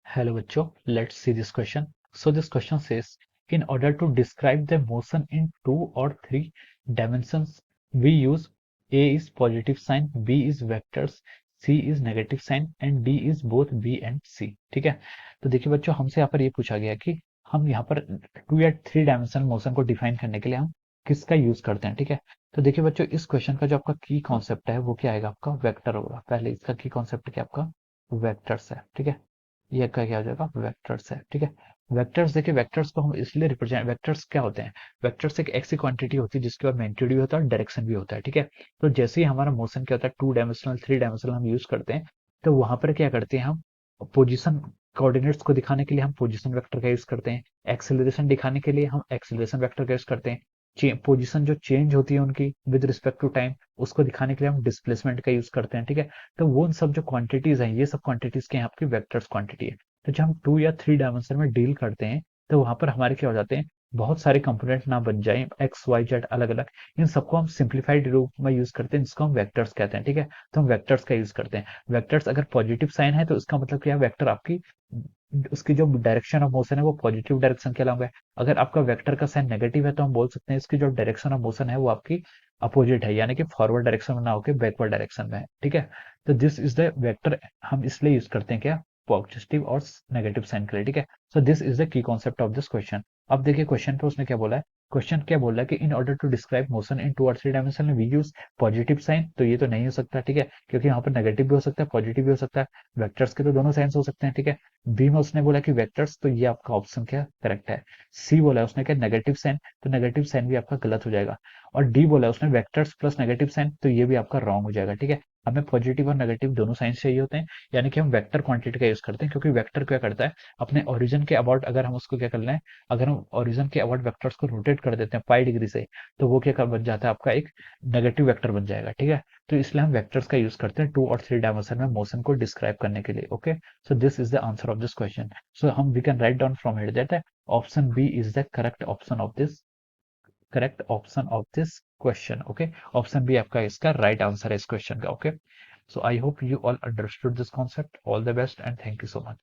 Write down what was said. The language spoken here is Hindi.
Hello bachcho, let's see this question. So this question says, in order to describe the motion in 2 or 3 dimensions, we use A is positive sign, B is vectors, C is negative sign and D is both B and C. ठीक है, तो देखिए बच्चों, हमसे यहाँ पर ये पूछा गया कि हम यहाँ पर 2 या 3 डायमेंशनल मोशन को डिफाइन करने के लिए हम किसका यूज करते हैं। ठीक है, तो देखिए बच्चों, इस क्वेश्चन का जो आपका की कॉन्सेप्ट है वो क्या आएगा, आपका वेक्टर होगा। पहले इसका की कॉन्सेप्ट क्या आपका वेक्टर्स है। ठीक है, ये का क्या हो जाएगा, वेक्टर्स है। ठीक है, वेक्टर्स देखिए, वेक्टर्स को हम इसलिए रिप्रेजेंट, वेक्टर्स क्या होते हैं, वेक्टर्स एक ऐसी क्वांटिटी होती है जिसके बाद मैग्नीट्यूड भी होता है और डायरेक्शन भी होता है। ठीक है, तो जैसे ही हमारा मोशन क्या होता है, 2 डायमेंशनल 3 डायमेंशनल हम यूज करते हैं, तो वहां पर क्या करते हैं हम, पोजिशन कोऑर्डिनेट्स को दिखाने के लिए हम पोजिशन वेक्टर का यूज करते हैं, एक्सेलरेशन दिखाने के लिए हम एक्सेलरेशन वेक्टर का यूज करते हैं, पोजिशन जो चेंज होती है उनकी विद रिस्पेक्ट टू टाइम, उसको दिखाने के लिए हम डिस्प्लेसमेंट का यूज करते हैं। ठीक है, तो वो सब जो क्वांटिटीज हैं, ये सब क्वांटिटीज के यहाँ आपकी वेक्टर्स क्वांटिटी है। तो जब हम 2 या 3 डायमेंशन में डील करते हैं, तो वहां पर हमारे क्या हो जाते हैं, बहुत सारे कंपोनेंट ना बन जाए, एक्स वाई जेड अलग अलग, इन सबको हम सिंप्लीफाइड रूप में यूज करते हैं, जिसको हम वेक्टर्स कहते हैं। ठीक है, तो हम वेक्टर्स का यूज करते हैं। वेक्टर्स अगर पॉजिटिव साइन है तो इसका मतलब क्या है, वेक्टर आपकी उसकी जो डायरेक्शन ऑफ मोशन है वो पॉजिटिव डायरेक्शन के अलावा है। अगर आपका वेक्टर का साइन नेगेटिव है तो हम बोल सकते हैं इसकी जो डायरेक्शन ऑफ मोशन है वो आपकी अपोजिट है, यानी कि फॉरवर्ड डायरेक्शन में ना होकर बैकवर्ड डायरेक्शन में है। ठीक है, तो दिस इज द वेक्टर, हम इसलिए यूज करते हैं क्या, पॉजिटिव और नेगेटिव साइन के लिए। ठीक है, सो this is the key concept of this question. अब देखिए क्वेश्चन पे उसने क्या बोला है, क्वेश्चन क्या बोल रहा है कि in order to describe motion in 2 और 3 dimension we use positive sign, तो ये तो नहीं हो सकता। ठीक है, क्योंकि यहाँ पर नेगेटिव भी हो सकता है पॉजिटिव भी हो सकता है, वेक्टर्स के तो दोनों साइंस हो सकते हैं। ठीक है, बी में उसने बोला कि वेक्टर्स, तो ये आपका ऑप्शन क्या करेक्ट है। सी बोला उसने क्या, नेगेटिव साइन, तो नेगेटिव साइन भी आपका गलत हो जाएगा। और डी बोला उसने वेक्टर्स प्लस नेगेटिव साइन, तो ये भी आपका रॉन्ग हो जाएगा। ठीक है, हमें पॉजिटिव और नेगेटिव दोनों साइंस चाहिए होते हैं, यानी कि हम वेक्टर क्वांटिटी का यूज करते हैं, क्योंकि वेक्टर क्या करता है, अपने ओरिजिन के अबाउट अगर हम उसको क्या करना है, अगर हम ओरिजिन के अबाउट वेक्टर्स को रोटेट कर देते हैं π डिग्री से, तो वो क्या बन जाता है, आपका एक नेगेटिव वेक्टर बन जाएगा। ठीक है, तो इसलिए हम वेक्टर्स का यूज करते हैं 2 और 3 डायमेंशन में मोशन को डिस्क्राइब करने के लिए। Okay, so this is the answer of this question. So हम we can write down from here that option B is the correct option of this question. Okay, option B आपका इसका राइट आंसर है इस क्वेश्चन का। Okay, so I hope you all understood this concept. All the best and thank you so much.